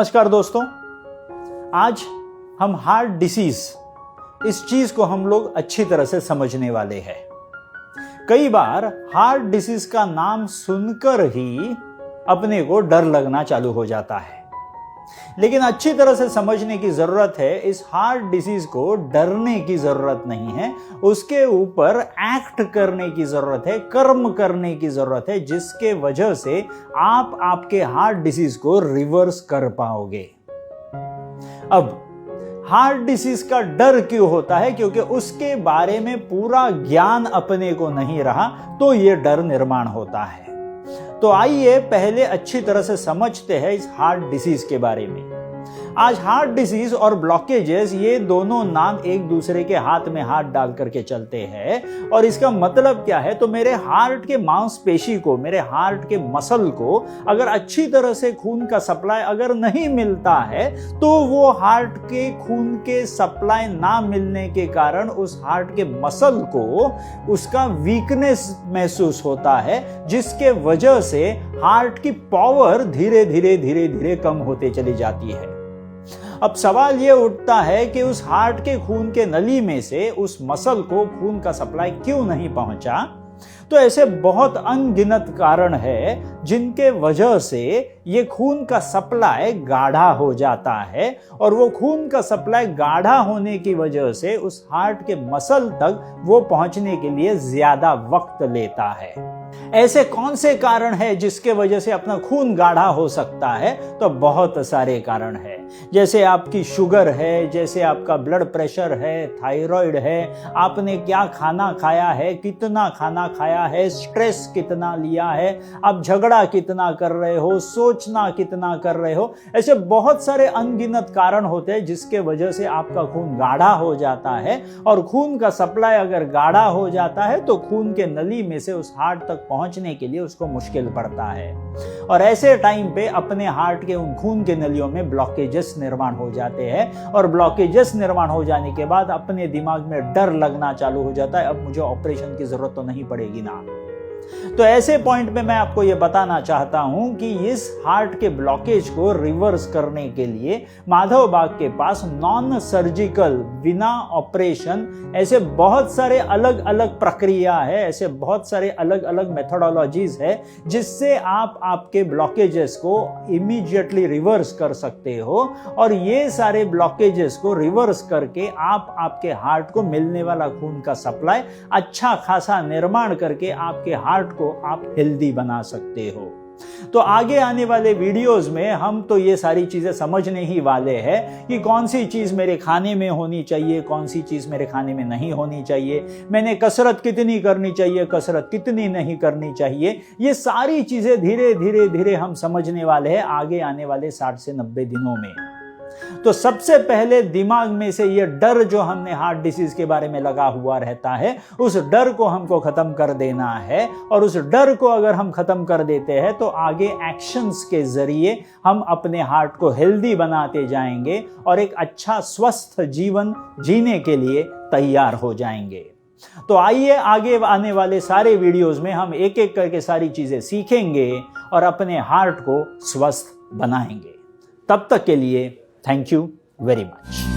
नमस्कार दोस्तों, आज हम हार्ट डिसीज इस चीज को हम लोग अच्छी तरह से समझने वाले हैं। कई बार हार्ट डिसीज का नाम सुनकर ही अपने को डर लगना चालू हो जाता है, लेकिन अच्छी तरह से समझने की जरूरत है। इस हार्ट डिसीज को डरने की जरूरत नहीं है, उसके ऊपर एक्ट करने की जरूरत है, कर्म करने की जरूरत है, जिसके वजह से आप आपके हार्ट डिसीज को रिवर्स कर पाओगे। अब हार्ट डिसीज का डर क्यों होता है? क्योंकि उसके बारे में पूरा ज्ञान अपने को नहीं रहा, तो यह डर निर्माण होता है। तो आइए पहले अच्छी तरह से समझते हैं इस हार्ट डिसीज के बारे में। आज हार्ट डिसीज और ब्लॉकेजेस, ये दोनों नाम एक दूसरे के हाथ में हाथ डाल करके चलते हैं। और इसका मतलब क्या है? तो मेरे हार्ट के मांसपेशी को, मेरे हार्ट के मसल को अगर अच्छी तरह से खून का सप्लाई अगर नहीं मिलता है, तो वो हार्ट के खून के सप्लाई ना मिलने के कारण उस हार्ट के मसल को उसका वीकनेस महसूस होता है, जिसके वजह से हार्ट की पावर धीरे धीरे कम होते चली जाती है। अब सवाल यह उठता है कि उस हार्ट के खून के नली में से उस मसल को खून का सप्लाई क्यों नहीं पहुंचा? तो ऐसे बहुत अनगिनत कारण है जिनके वजह से ये खून का सप्लाई गाढ़ा हो जाता है, और वो खून का सप्लाई गाढ़ा होने की वजह से उस हार्ट के मसल तक वो पहुंचने के लिए ज्यादा वक्त लेता है। ऐसे कौन से कारण है जिसके वजह से अपना खून गाढ़ा हो सकता है? तो बहुत सारे कारण है। जैसे आपकी शुगर है, जैसे आपका ब्लड प्रेशर है, थायराइड है, आपने क्या खाना खाया है, कितना खाना खाया है, स्ट्रेस कितना लिया है, आप झगड़ा कितना कर रहे हो, सोचना कितना कर रहे हो। ऐसे बहुत सारे अनगिनत कारण होते हैं जिसके वजह से आपका खून गाढ़ा हो जाता है। और खून का सप्लाई अगर गाढ़ा हो जाता है तो खून के नली में से उस हार्ट तक पहुंचने के लिए उसको मुश्किल पड़ता है। और ऐसे टाइम पे अपने हार्ट के उन खून के नलियों में ब्लॉकेजेस निर्माण हो जाते हैं, और ब्लॉकेजेस निर्माण हो जाने के बाद अपने दिमाग में डर लगना चालू हो जाता है, अब मुझे ऑपरेशन की जरूरत तो नहीं पड़ेगी ना। तो ऐसे पॉइंट पे मैं आपको यह बताना चाहता हूं कि इस हार्ट के ब्लॉकेज को रिवर्स करने के लिए माधव बाग के पास नॉन सर्जिकल, बिना ऑपरेशन, ऐसे बहुत सारे अलग अलग प्रक्रिया है, ऐसे बहुत सारे अलग अलग मेथोडोलॉजीज है जिससे आप आपके ब्लॉकेजेस को इमीडिएटली रिवर्स कर सकते हो। और ये सारे ब्लॉकेजेस को रिवर्स करके आप आपके हार्ट को मिलने वाला खून का सप्लाई अच्छा खासा निर्माण करके आपके हार्ट को आप हेल्दी बना सकते हो। तो आगे आने वाले वीडियोस में हम तो ये सारी चीजें समझने ही वाले हैं कि कौन सी चीज मेरे खाने में होनी चाहिए, कौन सी चीज मेरे खाने में नहीं होनी चाहिए, मैंने कसरत कितनी करनी चाहिए, कसरत कितनी नहीं करनी चाहिए। ये सारी चीजें धीरे धीरे हम समझने वाले हैं आगे आने वाले 60 से 90 दिनों में। तो सबसे पहले दिमाग में से ये डर जो हमने हार्ट डिसीज के बारे में लगा हुआ रहता है, उस डर को हमको खत्म कर देना है। और उस डर को अगर हम खत्म कर देते हैं तो आगे एक्शंस के जरिए हम अपने हार्ट को हेल्दी बनाते जाएंगे और एक अच्छा स्वस्थ जीवन जीने के लिए तैयार हो जाएंगे। तो आइए आगे आने वाले सारे वीडियोस में हम एक एक करके सारी चीजें सीखेंगे और अपने हार्ट को स्वस्थ बनाएंगे। तब तक के लिए थैंक यू वेरी मच।